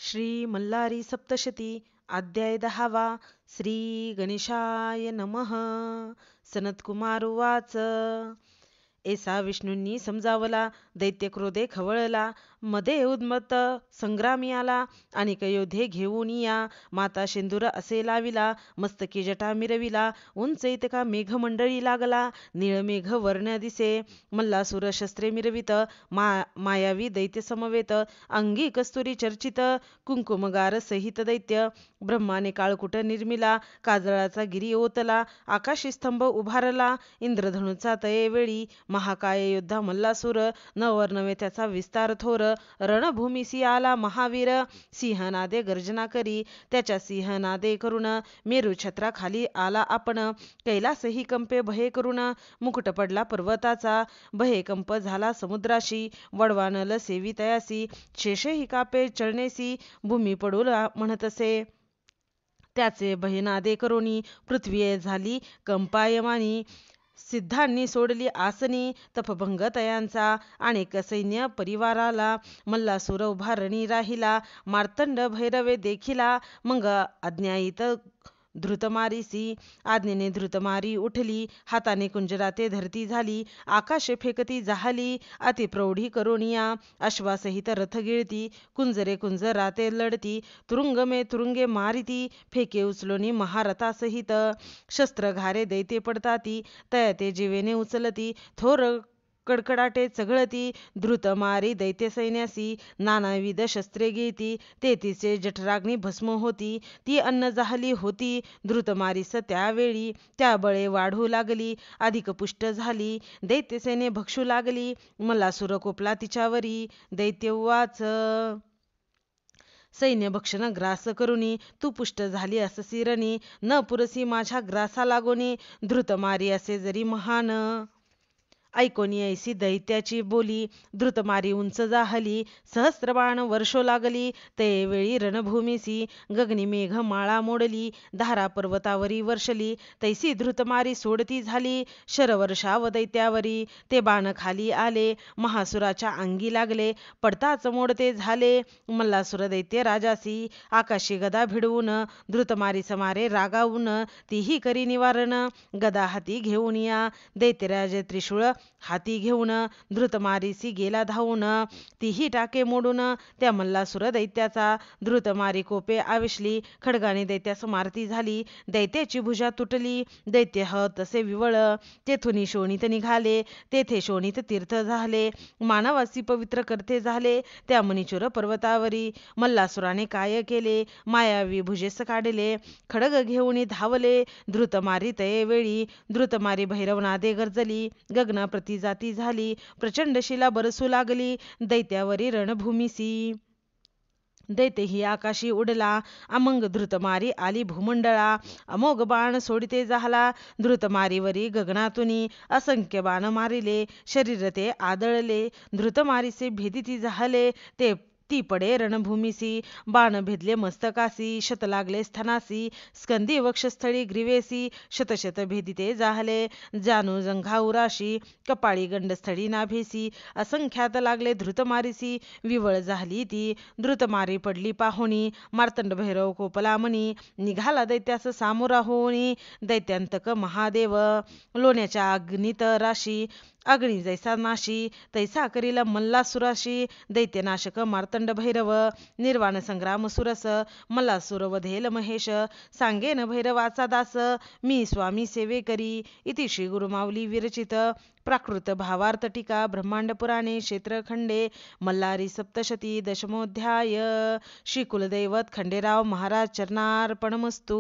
श्री मल्हारी सप्तशती अध्याय 10वा. श्री गणेशाय नमः. सनत्कुमार उवाच. ऐसा विष्णूंनी समजावला. दैत्य क्रोधे खवळला. मध्ये उद्मत्त संग्रामी आला. अनेक योद्धे घेऊन या. माता शेंदूर असे लाविला. मस्तकी जटा मिरविला. उंच इतका मेघमंडळी लागला. निळमेघ वर्ण दिसे. मल्लासुर शस्त्रे मिरवित. मायावी दैत्य समवेत. अंगी कस्तुरी चर्चित. कुंकुमगार सहित दैत्य. ब्रह्माने काळकुट निर्मिला. काजळाचा गिरी ओतला. आकाशी स्तंभ उभारला. इंद्रधनुचा तयेवेळी. महाकाय योद्धा मल्लासुर. नवरनवे त्याचा विस्तार थोर. रणभूमीसी आला महावीर. सिंहनादे गर्जना करी. त्याच्या सिंहनादे करून मेरू छत्रा खाली आला आपण. कैलासही कंपे भये करून. मुकुट पडला पर्वताचा. भयकंप झाला समुद्राशी. वडवानल सेवितयासी. शेषही कापे चळणेसी. भूमी पडू म्हणतसे. त्याचे भयनादे करोनी. पृथ्वी झाली कंपायमानी. सिद्धांनी सोडली आसनी. तपभंग तयांचा. अनेक सैन्य परिवाराला. मल्लासुर उभारणी राहिला. मार्तंड भैरवे देखिला. मग अज्ञायित धृतमारीसी. आज्ञेने धृतमारी उठली. हाताने कुंजराते धरती झाली. आकाशे फेकती जाहली. अतिप्रौढी करोनिया. अश्वासहित रथ गिळती. कुंजरे कुंजराते लढती. तुरुंग मे तुरुंगे मारिती. फेके उचलोनी महारथासहित. शस्त्रघारे दैते पडताती. तयाते जीवेने उचलती. थोर कडकडाटे चघळती. धृतमारी दैत्य सैन्यासी. नानाविध शस्त्रे गिळती. तेथीचे जठराग्नी भस्म होती. ती अन्न जाहली होती. धृतमारीस त्यावेळी. त्याबळे वाढू लागली. अधिक पुष्ट झाली. दैत्यसेने भक्षू लागली. मल्लासुर कोपला तिच्यावरी. दैत्य उवाच. सैन्य भक्षण ग्रास करुनी. तू पुष्ट झाली अससी रणी. न पुरसी माझ्या ग्रासा लागोनी. धृतमारी असे जरी महान. ऐकोनी ऐसी दैत्याची बोली. धृतमारी उंच जाहली. सहस्त्रबाण वर्षो लागली. ते वेळी रणभूमीसी. गगनी मेघ माळा मोडली. धारा पर्वतावरी वर्षली. तैसी धृतमारी सोडती झाली. शरवर्षाव दैत्यावरी. ते बाण खाली आले. महासुराच्या अंगी लागले. पडताच मोडते झाले. मल्लासुर दैत्य राजासी. आकाशी गदा भिडवून. धृतमारी समारे रागावून. तीही करी निवारण. गदा हाती घेऊन या. दैत्यराज त्रिशूळ हाती घेऊन. धृतमारीसी गेला धावून. तीही टाके मोडून. त्या मल्लासुर दैत्याचा. धृतमारी कोपे आवेशली. खडगाने दैत्यास मारती झाली. दैत्याची भुजा तुटली. दैत्य तसे विवळ. तेथुनी शोणित निघाले. तेथे शोणित तीर्थ झाले. मानवासी पवित्र करते झाले. त्या मणिचूर पर्वतावरी. मल्लासुराने काय केले. मायावी भुजेस काढले. खडग घेऊन धावले. धृतमारी तयेवेळी. धृतमारी भैरवनादे गर्जली. गगना प्रति जाती झाली. प्रचंड शिला बरसू लागली. दैत्यावरी रणभूमीसी. दैत्य ही आकाशी उडला. अमंग धृतमारी आली भूमंडळा. अमोघ बाण सोडिते झाला. धृतमारीवरी गगनातुनी. असंख्य बाण मारिले. शरीर ते आदळले. धृतमारीसे भेदिती झाले. ती पडे रणभूमीसी. बाण भेदले मस्तकासी. शत लागले स्थानासी. स्कंदी वक्षस्थळी ग्रीवेसी. शतशत भेदिते जाहले. जानू जंघा उराशी. कपाळी गंडस्थळी नाभेसी. असंख्यात लागले धृतमारीसी. विवळ झाली ती. धृतमारी पडली पाहोनी. मार्तंड भैरव कोपला मनी. निघाला दैत्यास सामोरा होऊनी. दैत्यांतक महादेव. लोण्याच्या अग्नीत राशी. अग्नी जैसा नाशी. तैसा करील मल्लासुराशी. दैत्यनाशक मार्तंड भैरव. निर्वाण संग्राम सुरस. मल्लासुर वधेल महेश. सांगेन भैरवाचा दास. मी स्वामी सेवे करी. इति श्री गुरुमाऊली विरचित. प्राकृत भावार्थ टीका. ब्रह्मांड पुराणे क्षेत्रखंडे. मल्हारी सप्तशती. दशमोध्याय. श्री कुलदैवत खंडेराव महाराज चरणार्पणमस्तु.